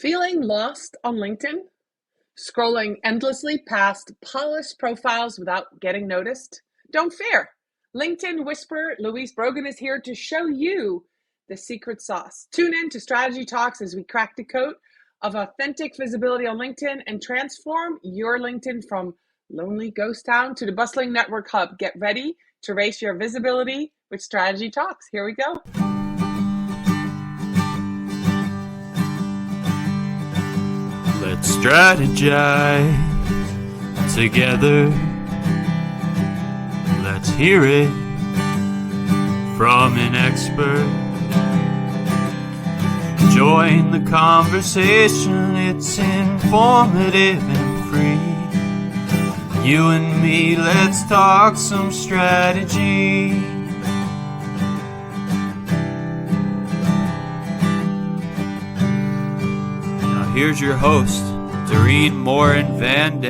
Feeling lost on LinkedIn? Scrolling endlessly past polished profiles without getting noticed? Don't fear. LinkedIn Whisperer Louise Brogan is here to show you the secret sauce. Tune in to Strategy Talks as we crack the code of authentic visibility on LinkedIn and transform your LinkedIn from lonely ghost town to the bustling network hub. Get ready to raise your visibility with Strategy Talks. Here we go. Let's strategize together. Let's hear it from an expert. Join the conversation, it's informative and free. You and me, let's talk some strategy. Here's your host, Dorien Morin-van.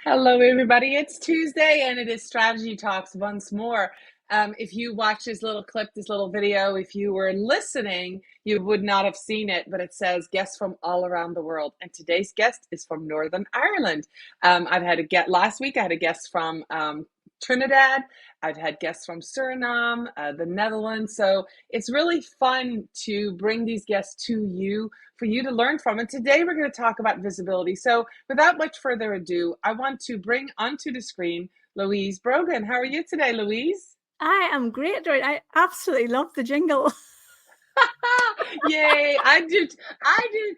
Hello, everybody. It's Tuesday, and it is Strategy Talks once more. If you watch this little clip, this little video, if you were listening, you would not have seen it, but it says guests from all around the world. And today's guest is from Northern Ireland. Last week I had a guest from Trinidad. I've had guests from Suriname, the Netherlands. So it's really fun to bring these guests to you for you to learn from. And today we're going to talk about visibility. So without much further ado, I want to bring onto the screen Louise Brogan. How are you today, Louise? I am great, Dorien. I absolutely love the jingle. Yay, I do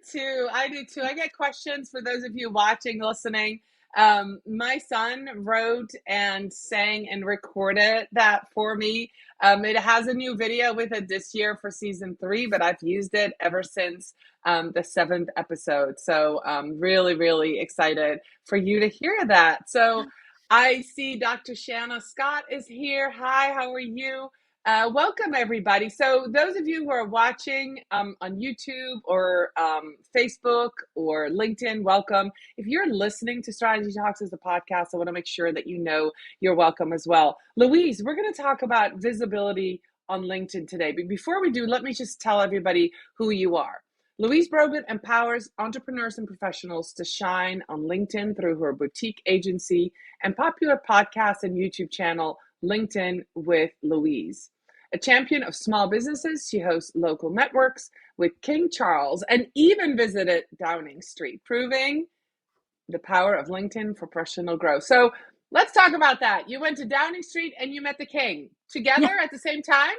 too. I get questions for those of you watching, listening. My son wrote and sang and recorded that for me. It has a new video with it this year for season 3, but I've used it ever since the 7th episode. So I'm really, really excited for you to hear that. So I see Dr. Shanna Scott is here. Hi, how are you? Welcome, everybody. So those of you who are watching on YouTube or Facebook or LinkedIn, welcome. If you're listening to Strategy Talks as a podcast, I want to make sure that you know you're welcome as well. Louise, we're going to talk about visibility on LinkedIn today. But before we do, let me just tell everybody who you are. Louise Brogan empowers entrepreneurs and professionals to shine on LinkedIn through her boutique agency and popular podcast and YouTube channel, LinkedIn with Louise. A champion of small businesses, she hosts local networks with King Charles and even visited Downing Street, proving the power of LinkedIn for personal growth. So let's talk about that. You went to Downing Street and you met the King together at the same time?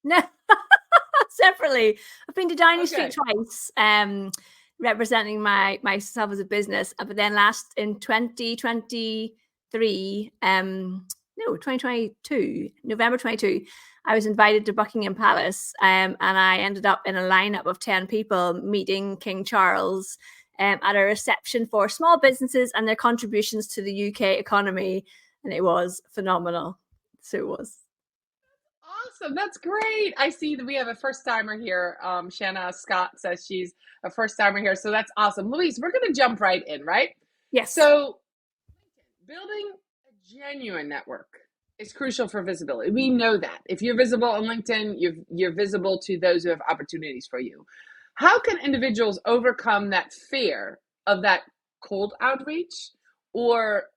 No, separately. I've been to Downing Street twice, representing myself as a business. But then last in 2022, November 22, I was invited to Buckingham Palace, and I ended up in a lineup of 10 people meeting King Charles at a reception for small businesses and their contributions to the UK economy, and it was phenomenal. So it was. Awesome. That's great. I see that we have a first-timer here. Shanna Scott says she's a first-timer here, so that's awesome. Louise, we're going to jump right in, right? Yes. So building a genuine network is crucial for visibility. We know that. If you're visible on LinkedIn, you're visible to those who have opportunities for you. How can individuals overcome that fear of that cold outreach or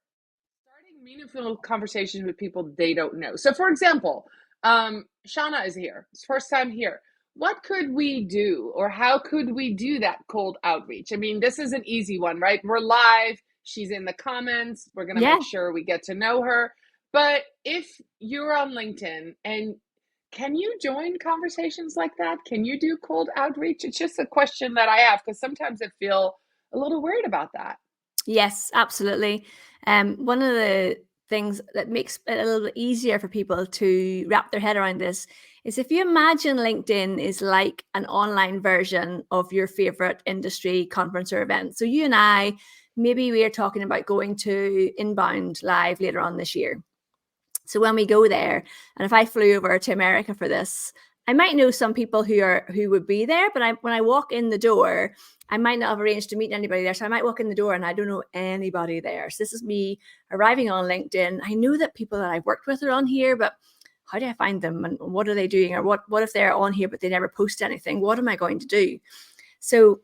starting meaningful conversations with people they don't know? So for example, Shauna is here. It's first time here. What could we do, or how could we do that cold outreach? I mean, this is an easy one, right? We're live. She's in the comments. We're going to make sure we get to know her. But if you're on LinkedIn, and can you join conversations like that? Can you do cold outreach? It's just a question that I have because sometimes I feel a little worried about that. Yes, absolutely. One of the things that makes it a little bit easier for people to wrap their head around this is if you imagine LinkedIn is like an online version of your favorite industry conference or event. So you and I, maybe we are talking about going to Inbound Live later on this year. So when we go there, and if I flew over to America for this, I might know some people who would be there, but when I walk in the door, I might not have arranged to meet anybody there. So I might walk in the door and I don't know anybody there. So this is me arriving on LinkedIn. I know that people that I've worked with are on here, but how do I find them? And what are they doing? Or what if they're on here, but they never post anything? What am I going to do? So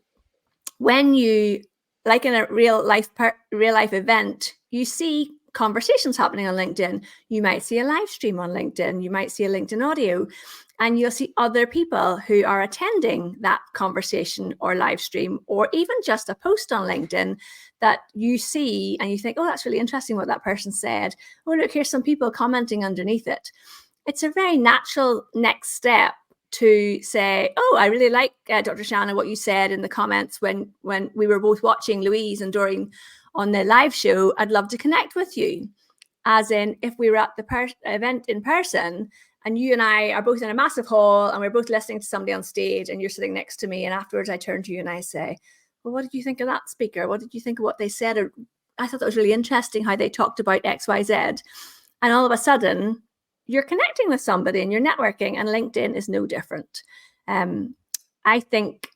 when you, like in a real life event, you see conversations happening on LinkedIn. You might see a live stream on LinkedIn. You might see a LinkedIn audio, and you'll see other people who are attending that conversation or live stream, or even just a post on LinkedIn that you see and you think, oh, that's really interesting what that person said. Oh, look, here's some people commenting underneath it. It's a very natural next step to say, oh, I really like Dr. Shannon, what you said in the comments when we were both watching Louise and Dorien on the live show. I'd love to connect with you. As in, if we were at the event in person and you and I are both in a massive hall and we're both listening to somebody on stage and you're sitting next to me, and afterwards I turn to you and I say, well, what did you think of that speaker? What did you think of what they said? Or, I thought that was really interesting how they talked about X, Y, Z. And all of a sudden, you're connecting with somebody and you're networking, and LinkedIn is no different. I think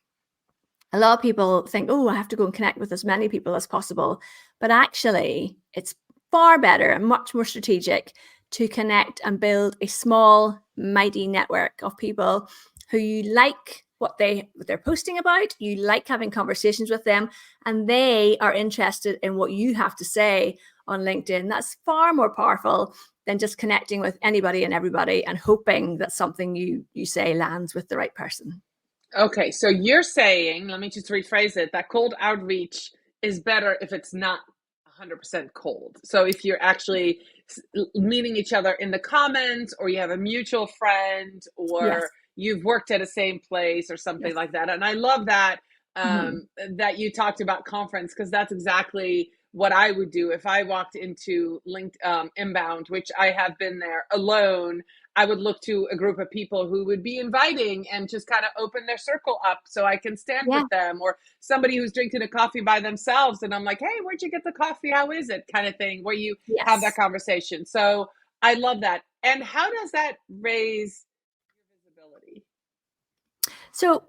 a lot of people think, oh, I have to go and connect with as many people as possible. But actually, it's far better and much more strategic to connect and build a small, mighty network of people who you like what they're posting about, you like having conversations with them, and they are interested in what you have to say on LinkedIn. That's far more powerful than just connecting with anybody and everybody and hoping that something you say lands with the right person. Okay, so you're saying, let me just rephrase it, that cold outreach is better if it's not 100% cold. So if you're actually meeting each other in the comments, or you have a mutual friend, or Yes. you've worked at a same place or something Yes. like that. And I love that that you talked about conference, because that's exactly what I would do if I walked into Inbound, which I have been there alone. I would look to a group of people who would be inviting and just kind of open their circle up so I can stand Yeah. with them, or somebody who's drinking a coffee by themselves and I'm like, hey, where'd you get the coffee? How is it? Kind of thing, where you have that conversation. So I love that. And how does that raise your visibility? So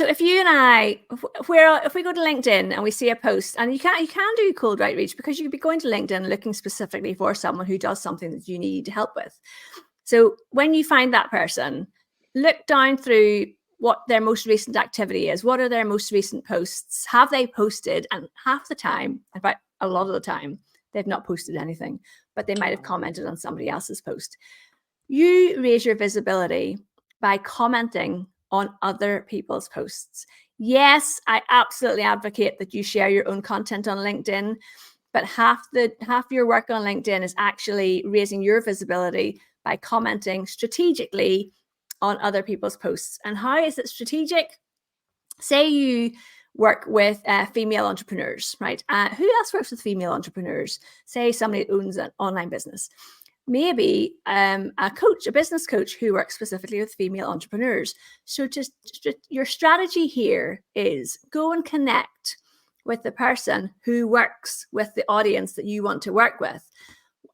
if you and I, if we go to LinkedIn and we see a post, and you can do cold outreach, because you could be going to LinkedIn looking specifically for someone who does something that you need help with. So when you find that person, look down through what their most recent activity is. What are their most recent posts? Have they posted? And half the time, in fact, a lot of the time, they've not posted anything, but they might have commented on somebody else's post. You raise your visibility by commenting on other people's posts. Yes, I absolutely advocate that you share your own content on LinkedIn, but half your work on LinkedIn is actually raising your visibility by commenting strategically on other people's posts. And how is it strategic? Say you work with female entrepreneurs, right? Who else works with female entrepreneurs? Say somebody that owns an online business. Maybe a business coach who works specifically with female entrepreneurs. So your strategy here is go and connect with the person who works with the audience that you want to work with,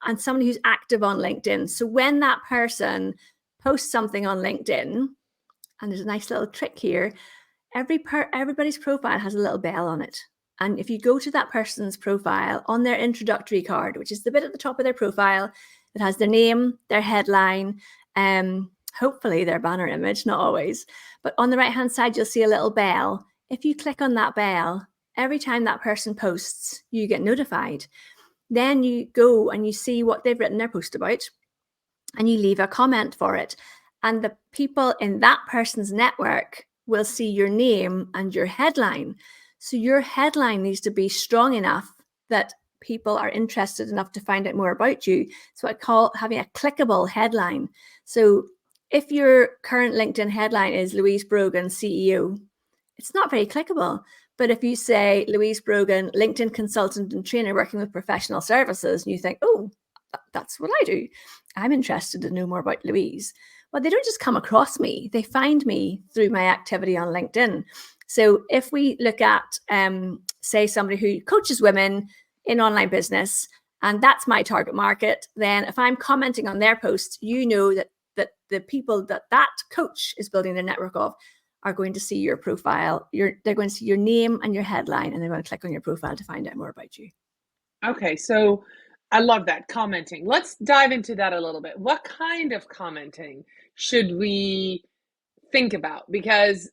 and somebody who's active on LinkedIn. So when that person posts something on LinkedIn, and there's a nice little trick here, everybody's profile has a little bell on it. And if you go to that person's profile, on their introductory card, which is the bit at the top of their profile, it has their name, their headline, hopefully their banner image, not always. But on the right-hand side, you'll see a little bell. If you click on that bell, every time that person posts, you get notified. Then you go and you see what they've written their post about, and you leave a comment for it. And the people in that person's network will see your name and your headline. So your headline needs to be strong enough that people are interested enough to find out more about you. So I call having a clickable headline. So if your current LinkedIn headline is Louise Brogan, CEO, it's not very clickable. But if you say Louise Brogan, LinkedIn consultant and trainer working with professional services, and you think, oh, that's what I do, I'm interested to know more about Louise. Well, they don't just come across me. They find me through my activity on LinkedIn. So if we look at, say, somebody who coaches women in online business, and that's my target market, then if I'm commenting on their posts, you know that the people that coach is building their network of are going to see your profile. They're going to see your name and your headline, and they're going to click on your profile to find out more about you. Okay, so I love that commenting. Let's dive into that a little bit. What kind of commenting should we think about? Because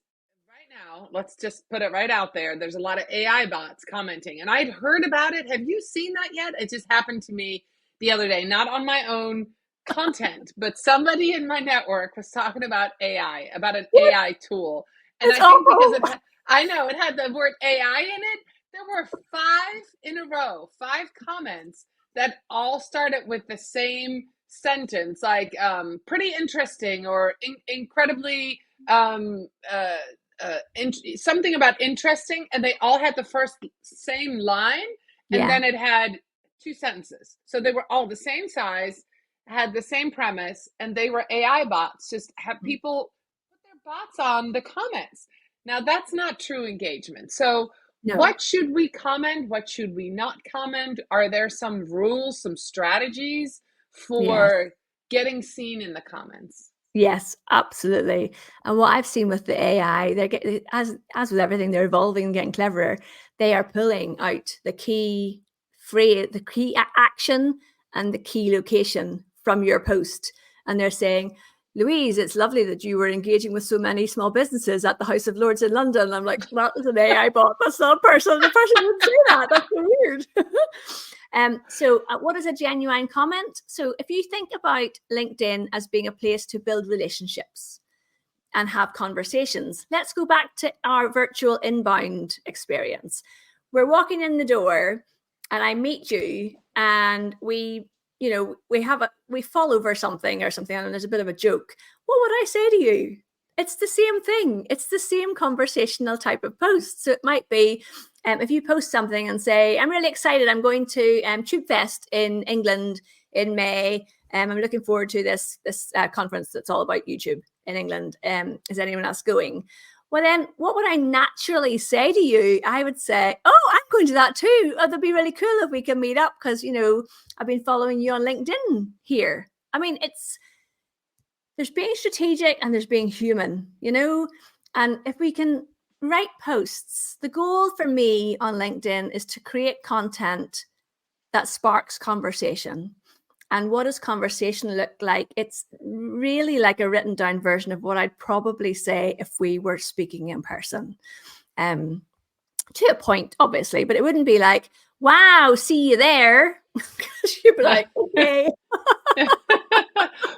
right now, let's just put it right out there. There's a lot of AI bots commenting, and I'd heard about it. Have you seen that yet? It just happened to me the other day, not on my own content, but somebody in my network was talking about AI, about an AI tool. And It's I think because awful. I know it had the word AI in it, there were 5 comments that all started with the same sentence, like pretty interesting or incredibly something about interesting, and they all had the first same line, and Yeah. then it had 2 sentences. So they were all the same size, had the same premise, and they were AI bots. Just have people put their bots on the comments. Now that's not true engagement. So No. what should we comment? What should we not comment? Are there some rules, some strategies Yes. for getting seen in the comments? Yes, absolutely. And what I've seen with the AI, they're getting, as with everything, they're evolving and getting cleverer. They are pulling out the key phrase, the key action, and the key location from your post, and they're saying, "Louise, it's lovely that you were engaging with so many small businesses at the House of Lords in London." And I'm like, "That was an AI bot. That's not a person. The person would say that. That's so weird." So what is a genuine comment? So if you think about LinkedIn as being a place to build relationships and have conversations, let's go back to our virtual inbound experience. We're walking in the door and I meet you and we fall over something or something and there's a bit of a joke. What would I say to you? It's the same thing. It's the same conversational type of post. So it might be, if you post something and say, "I'm really excited. I'm going to Tube Fest in England in May. I'm looking forward to this conference that's all about YouTube in England. Is anyone else going?" Well, then what would I naturally say to you? I would say, "Oh, I'm going to that too. Oh, that'd be really cool if we can meet up because, I've been following you on LinkedIn here." I mean, there's being strategic and there's being human, and if we can write posts, the goal for me on LinkedIn is to create content that sparks conversation. And what does conversation look like? It's really like a written down version of what I'd probably say if we were speaking in person. To a point, obviously, but it wouldn't be like, "Wow, see you there." You'd be like, "Okay."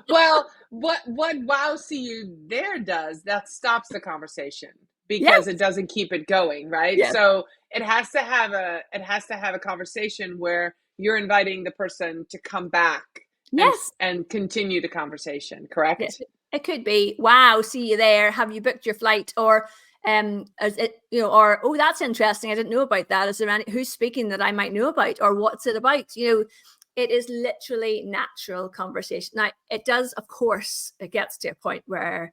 Well, what wow see you there does, that stops the conversation because Yes, it doesn't keep it going, right? yes, So it has to have a conversation where you're inviting the person to come back and yes. continue the conversation, Yes, correct? it could be, "Wow, see you there. Have you booked your flight?" Or, is it, or, "Oh, that's interesting. I didn't know about that. Is there who's speaking that I might know about? Or what's it about?" It is literally natural conversation. Now, it does, of course, it gets to a point where,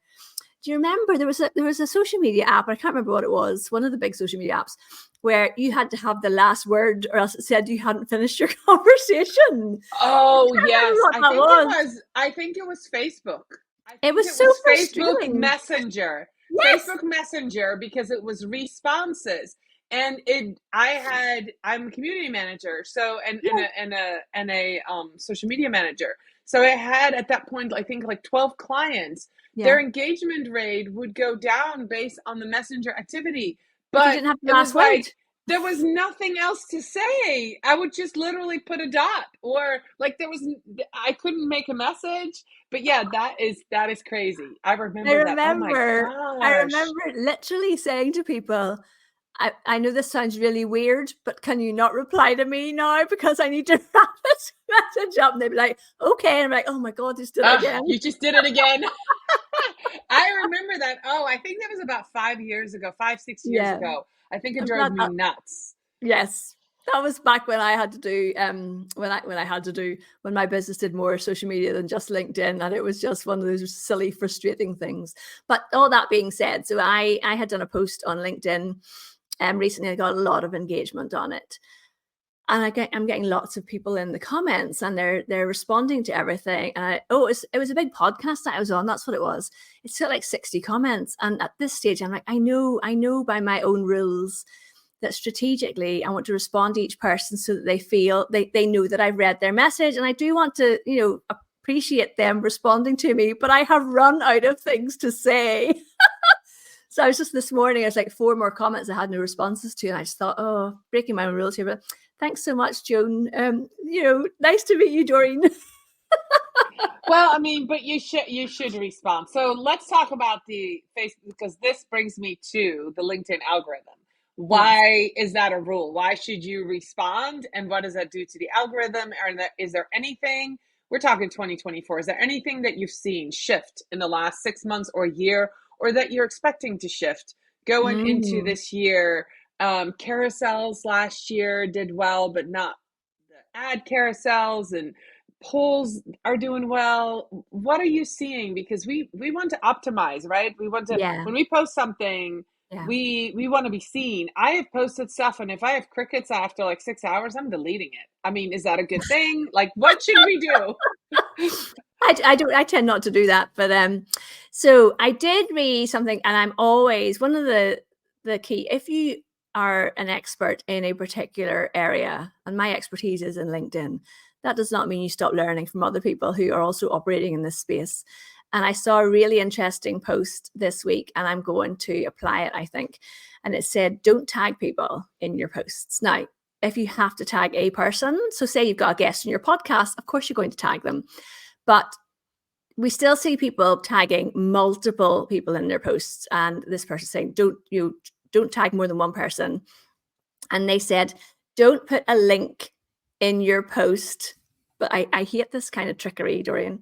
do you remember there was a social media app? I can't remember what it was. One of the big social media apps where you had to have the last word, or else it said you hadn't finished your conversation. Oh, I can't remember yes. what that was. I think it was Facebook. I It think was it so was Facebook frustrating. Messenger. Yes. Facebook Messenger, because it was responses. And I'm a community manager, so Yes. and a social media manager. So I had at that point, I think, like 12 clients. Their Yeah. engagement rate would go down based on the messenger activity. If you But didn't have the it was last word. like there was nothing else to say. I would just literally put a dot, or like I couldn't make a message. But yeah, that is crazy. I I remember that. Oh my remember I gosh. remember literally saying to people, I know this sounds really weird, but can you not reply to me now because I need to wrap this message up? And they'd be like, "Okay." And I'm like, "Oh my God, just did it again." You just did it again. I remember that. Oh, I think that was about 5 years ago, 5, 6 years Yeah. ago. I think it I'm drove glad me that, nuts. yes. That was back when I had to do when my business did more social media than just LinkedIn, and it was just one of those silly, frustrating things. But all that being said, so I had done a post on LinkedIn recently. I got a lot of engagement on it. And I'm getting lots of people in the comments, and they're responding to everything. And it was a big podcast that I was on. That's what it was. It's got like 60 comments, and at this stage, I'm like, I know by my own rules, that strategically I want to respond to each person so that they feel they know that I've read their message. And I do want to, appreciate them responding to me, but I have run out of things to say. So I was just this morning, I was like 4 more comments I had no responses to. And I just thought, oh, breaking my own rules here. But thanks so much, Joan. Nice to meet you, Dorien. Well, I mean, but you should respond. So let's talk about the Facebook, because this brings me to the LinkedIn algorithm. Why is that a rule? Why should you respond? And what does that do to the algorithm? Is there anything, we're talking 2024, is there anything that you've seen shift in the last 6 months or year, or that you're expecting to shift going into this year? Carousels last year did well, but not the ad carousels, and polls are doing well. What are you seeing? Because we want to optimize, right? We want to, when we post something, we want to be seen. I have posted stuff, and if I have crickets after like 6 hours, I'm deleting it. I mean, is that a good thing? Like, what should we do? I tend not to do that, but so I did read something, and I'm always one of the key, if you are an expert in a particular area, and my expertise is in LinkedIn, that does not mean you stop learning from other people who are also operating in this space. And I saw a really interesting post this week, and I'm going to apply it, I think. And it said, don't tag people in your posts. Now, if you have to tag a person, so say you've got a guest in your podcast, of course you're going to tag them. But we still see people tagging multiple people in their posts. And this person saying, don't tag more than one person. And they said, don't put a link in your post. But I hate this kind of trickery, Dorien.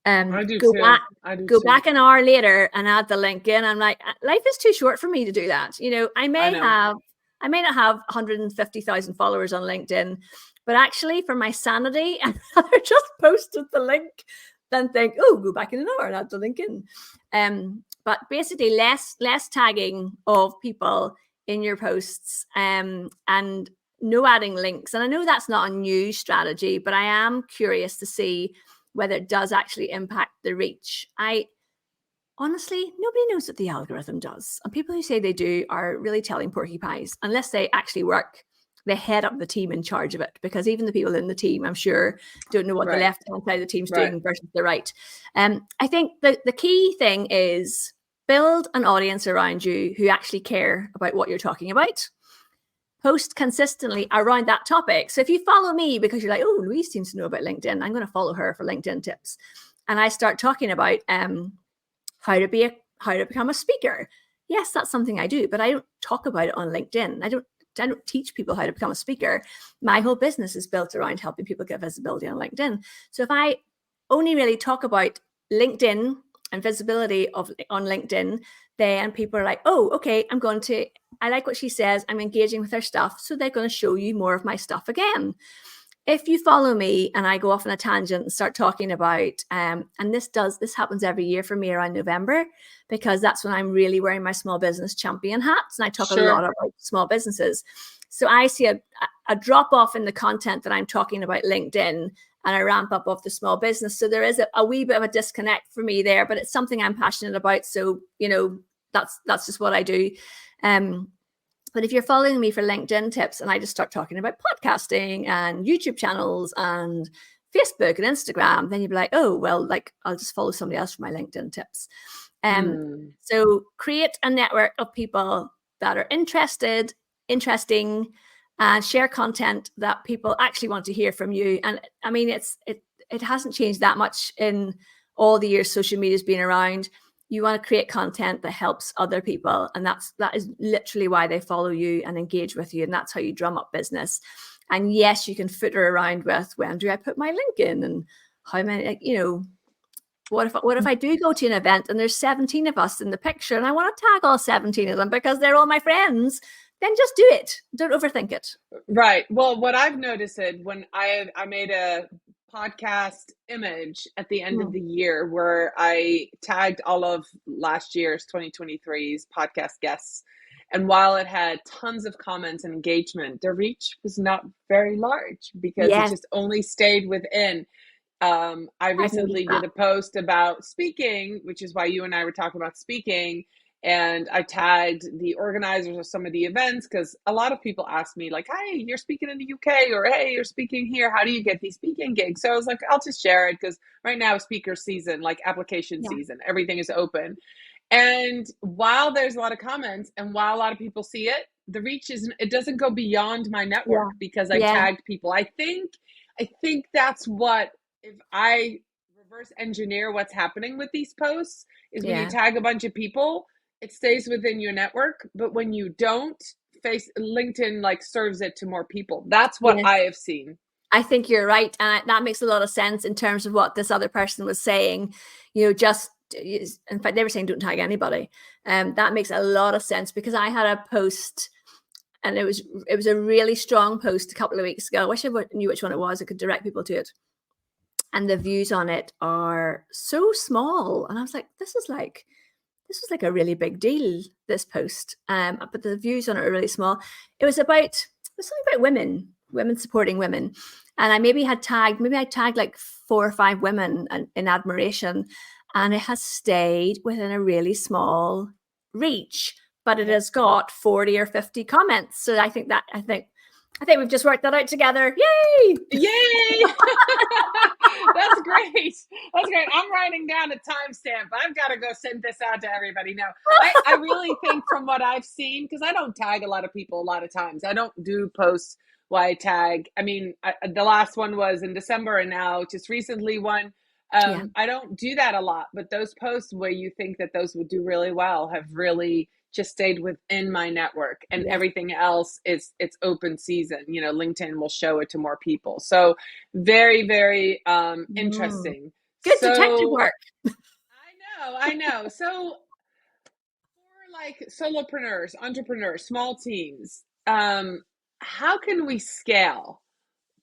I do too. Back an hour later and add the link in. I'm like, life is too short for me to do that. I may not have 150,000 followers on LinkedIn, but actually for my sanity, I'd rather just posted the link than think, oh, go back in an hour and add the link in. But basically less tagging of people in your posts, and no adding links. And I know that's not a new strategy, but I am curious to see whether it does actually impact the reach. Honestly, nobody knows what the algorithm does. And people who say they do are really telling porcupines, unless they actually work. They head up the team in charge of it, because even the people in the team, I'm sure, don't know what the left-hand side of the team's doing versus the right. I think the key thing is build an audience around you who actually care about what you're talking about. Post consistently around that topic. So if you follow me because you're like, oh, Louise seems to know about LinkedIn, I'm going to follow her for LinkedIn tips. And I start talking about how to become a speaker. Yes, that's something I do, but I don't talk about it on LinkedIn. I don't teach people how to become a speaker. My whole business is built around helping people get visibility on LinkedIn. So if I only really talk about LinkedIn and visibility on LinkedIn, then people are like, oh, okay, I like what she says. I'm engaging with her stuff. So they're going to show you more of my stuff again. If you follow me and I go off on a tangent and start talking about, and this happens every year for me around November, because that's when I'm really wearing my small business champion hats, and I talk a lot about small businesses. So I see a drop off in the content that I'm talking about LinkedIn, and I ramp up of the small business. So there is a wee bit of a disconnect for me there, but it's something I'm passionate about. So, that's just what I do. But if you're following me for LinkedIn tips and I just start talking about podcasting and YouTube channels and Facebook and Instagram, then you'd be like, oh, well, I'll just follow somebody else for my LinkedIn tips. So create a network of people that are interesting, and share content that people actually want to hear from you. And I mean, it hasn't changed that much in all the years social media's been around. You want to create content that helps other people. And that is literally why they follow you and engage with you. And that's how you drum up business. And yes, you can footer around with, when do I put my link in? And how many, what if I do go to an event and there's 17 of us in the picture and I want to tag all 17 of them because they're all my friends? Then just do it. Don't overthink it. Right. Well, what I've noticed when I made a podcast image at the end of the year where I tagged all of last year's 2023's podcast guests. And while it had tons of comments and engagement, their reach was not very large because it just only stayed within. I recently did a post about speaking, which is why you and I were talking about speaking. and I tagged the organizers of some of the events, because a lot of people ask me like, hey, you're speaking in the UK, or hey, you're speaking here. How do you get these speaking gigs? So I was like, I'll just share it, because right now speaker season, like application Yeah. season, everything is open. And while there's a lot of comments and while a lot of people see it, the reach isn't, it doesn't go beyond my network because I Yeah. tagged people. I think that's what, if I reverse engineer what's happening with these posts, is when you tag a bunch of people, it stays within your network. But when you don't, LinkedIn like serves it to more people. That's what I have seen. I think you're right. And that makes a lot of sense in terms of what this other person was saying. You know, just, in fact, they were saying don't tag anybody. That makes a lot of sense, because I had a post, and it was a really strong post a couple of weeks ago. I wish I knew which one it was. I could direct people to it. And the views on it are so small. And I was like, this was like a really big deal, this post. But the views on it are really small. It was something about women supporting women. And I tagged like 4 or 5 women in admiration. And it has stayed within a really small reach, but it has got 40 or 50 comments. So I think we've just worked that out together. Yay! That's great. That's great. I'm writing down a timestamp. I've got to go send this out to everybody now. I really think, from what I've seen, because I don't tag a lot of people a lot of times. I don't do posts where I tag. I mean, the last one was in December, and now just recently one. I don't do that a lot, but those posts where you think that those would do really well have really just stayed within my network, and everything else it's open season. You know, LinkedIn will show it to more people. So very, very interesting. Good detective work. I know. So for like solopreneurs, entrepreneurs, small teams, how can we scale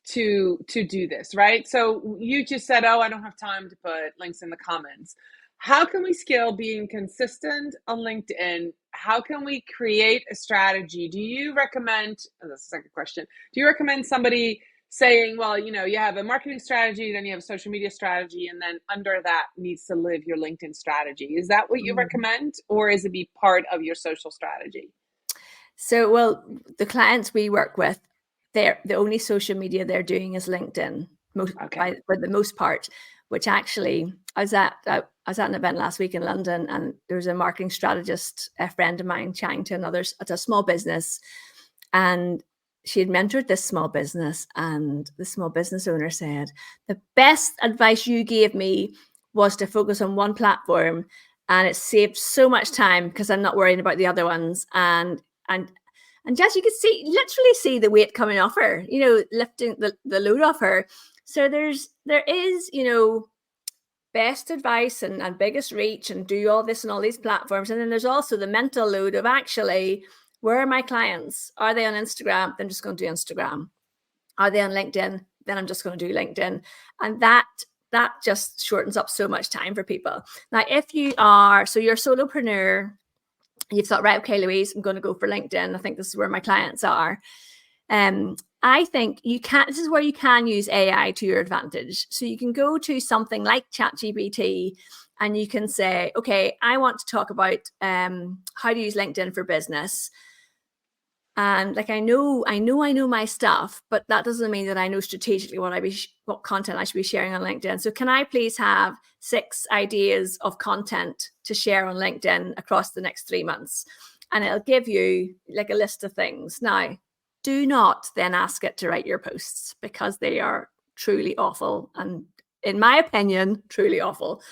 to do this, right? So you just said, oh, I don't have time to put links in the comments. How can we scale being consistent on LinkedIn? How can we create a strategy? Do you recommend, that's the second question, do you recommend somebody saying, well, you know, you have a marketing strategy, then you have a social media strategy, and then under that needs to live your LinkedIn strategy? Is that what you recommend, or is it be part of your social strategy? So, well, the clients we work with, the only social media they're doing is LinkedIn, for the most part. Which actually, I was at an event last week in London, and there was a marketing strategist, a friend of mine, chatting to another at a small business, and she had mentored this small business, and the small business owner said, the best advice you gave me was to focus on one platform, and it saved so much time because I'm not worrying about the other ones. And Jess, you could literally see the weight coming off her, you know, lifting the load off her. So there is, you know, best advice and biggest reach and do all this and all these platforms. And then there's also the mental load of actually, where are my clients? Are they on Instagram? Then I'm just going to do Instagram. Are they on LinkedIn? Then I'm just going to do LinkedIn. And that just shortens up so much time for people. Now, if you're a solopreneur, you've thought, right, okay, Louise, I'm going to go for LinkedIn. I think this is where my clients are. I think this is where you can use AI to your advantage. So you can go to something like ChatGPT and you can say, okay, I want to talk about how to use LinkedIn for business. And like, I know my stuff, but that doesn't mean that I know strategically what content I should be sharing on LinkedIn. So can I please have 6 ideas of content to share on LinkedIn across the next 3 months? And it'll give you like a list of things. Now, do not then ask it to write your posts, because they are truly awful. And in my opinion, truly awful.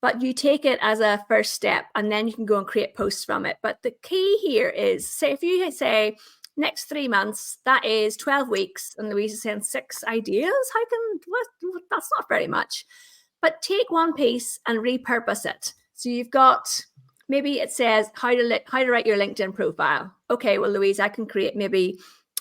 But you take it as a first step, and then you can go and create posts from it. But the key here is, say, if you say next 3 months, that is 12 weeks, and Louise is saying 6 ideas, that's not very much. But take one piece and repurpose it. So you've got, maybe it says how to write your LinkedIn profile. Okay, well, Louise, I can create maybe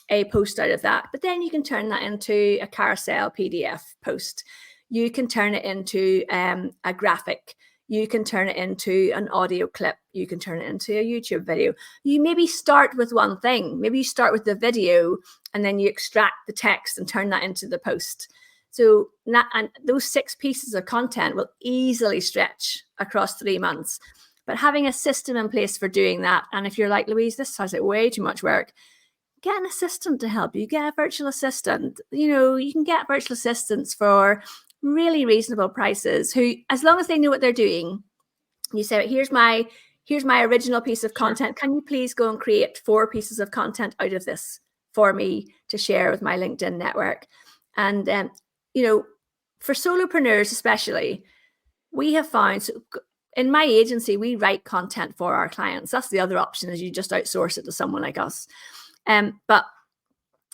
a post out of that. But then you can turn that into a carousel PDF post. You can turn it into a graphic. You can turn it into an audio clip. You can turn it into a YouTube video. You maybe start with one thing. Maybe you start with the video and then you extract the text and turn that into the post. So those 6 pieces of content will easily stretch across 3 months. But having a system in place for doing that, and if you're like, Louise, this sounds like way too much work, get an assistant to help you. Get a virtual assistant. You can get virtual assistants for really reasonable prices who, as long as they know what they're doing, you say, here's my original piece of content. Can you please go and create 4 pieces of content out of this for me to share with my LinkedIn network? And, for solopreneurs especially, we have found, in my agency, we write content for our clients. That's the other option, is you just outsource it to someone like us. But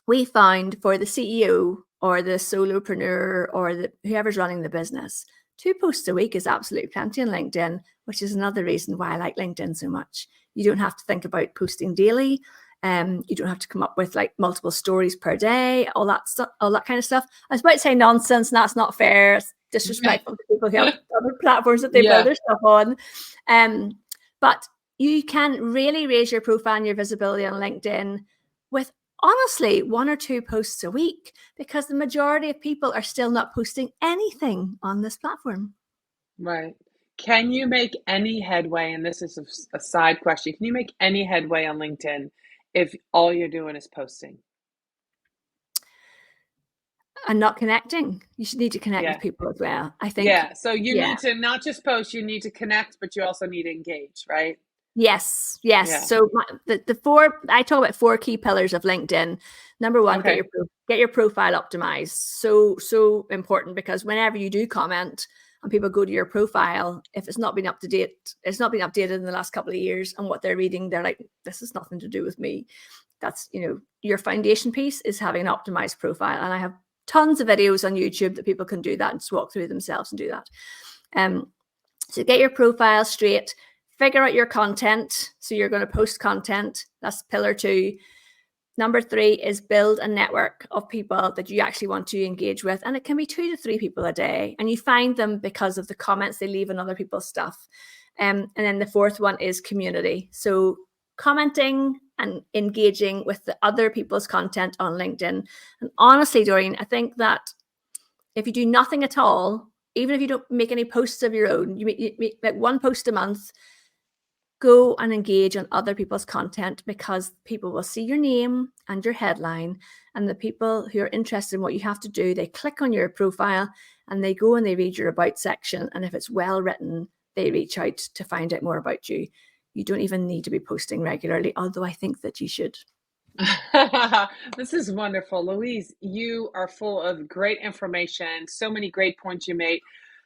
we found for the CEO or the solopreneur or whoever's running the business, 2 posts a week is absolutely plenty on LinkedIn, which is another reason why I like LinkedIn so much. You don't have to think about posting daily. You don't have to come up with like multiple stories per day, all that kind of stuff. I was about to say nonsense, and that's not fair. It's disrespectful to people who have other platforms that they build their stuff on. But you can really raise your profile and your visibility on LinkedIn with honestly 1 or 2 posts a week, because the majority of people are still not posting anything on this platform. Right. Can you make any headway? And this is a side question. Can you make any headway on LinkedIn if all you're doing is posting? And not connecting. You should need to connect with people as well, I think. Yeah. So you need to not just post, you need to connect, but you also need to engage, right? Yes. Yeah. So the 4, I talk about 4 key pillars of LinkedIn. Number 1, get your profile optimized. So important, because whenever you do comment and people go to your profile, if it's not been up to date, it's not been updated in the last couple of years, and what they're reading, they're like, this has nothing to do with me. That's, your foundation piece is having an optimized profile. And I have tons of videos on YouTube that people can do that and just walk through themselves and do that. So get your profile straight. Figure out your content. So you're going to post content. That's pillar 2. Number 3 is build a network of people that you actually want to engage with. And it can be 2 to 3 people a day. And you find them because of the comments they leave on other people's stuff. And then the 4th one is community. So commenting and engaging with the other people's content on LinkedIn. And honestly, Dorien, I think that if you do nothing at all, even if you don't make any posts of your own, you make like 1 post a month, go and engage on other people's content, because people will see your name and your headline, and the people who are interested in what you have to do, they click on your profile and they go and they read your about section. And if it's well written, they reach out to find out more about you. You don't even need to be posting regularly, although I think that you should. This is wonderful. Louise, you are full of great information. So many great points you made.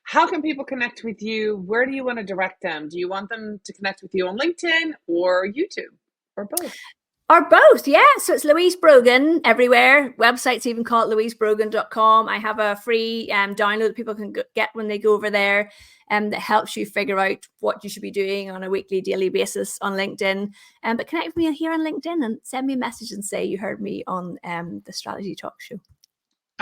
How can people connect with you? Where do you want to direct them? Do you want them to connect with you on LinkedIn or YouTube, or both? Or both, yeah. So it's Louise Brogan everywhere. Websites even call it louisebrogan.com. I have a free download that people can get when they go over there, that helps you figure out what you should be doing on a weekly, daily basis on LinkedIn. But connect with me here on LinkedIn and send me a message and say you heard me on the Strategy Talk Show.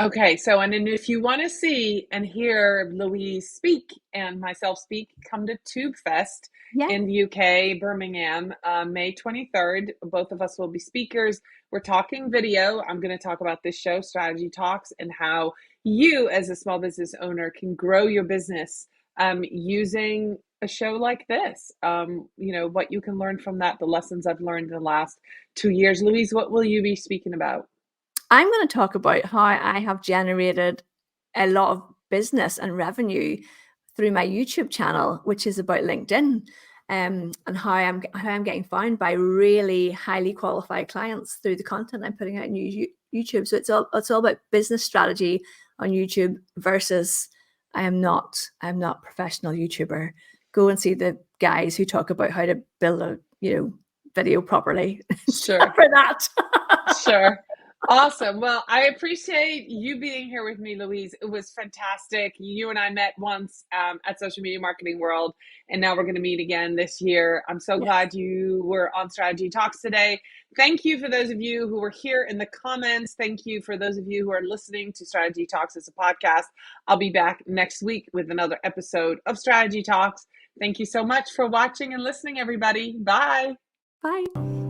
Okay, so and then if you want to see and hear Louise speak and myself speak, come to TubeFest in the UK, Birmingham, May 23rd. Both of us will be speakers. We're talking video. I'm going to talk about this show, Strategy Talks, and how you as a small business owner can grow your business using a show like this. What you can learn from that, the lessons I've learned in the last 2 years. Louise, what will you be speaking about? I'm going to talk about how I have generated a lot of business and revenue through my YouTube channel, which is about LinkedIn, and how I'm getting found by really highly qualified clients through the content I'm putting out on YouTube. So it's all about business strategy on YouTube versus I'm not professional YouTuber. Go and see the guys who talk about how to build a video properly. Sure. For that. Sure. Awesome. Well, I appreciate you being here with me, Louise. It was fantastic. You and I met once at Social Media Marketing World, and now we're going to meet again this year. I'm so glad you were on Strategy Talks today. Thank you for those of you who were here in the comments. Thank you for those of you who are listening to Strategy Talks as a podcast. I'll be back next week with another episode of Strategy Talks. Thank you so much for watching and listening, everybody. Bye. Bye.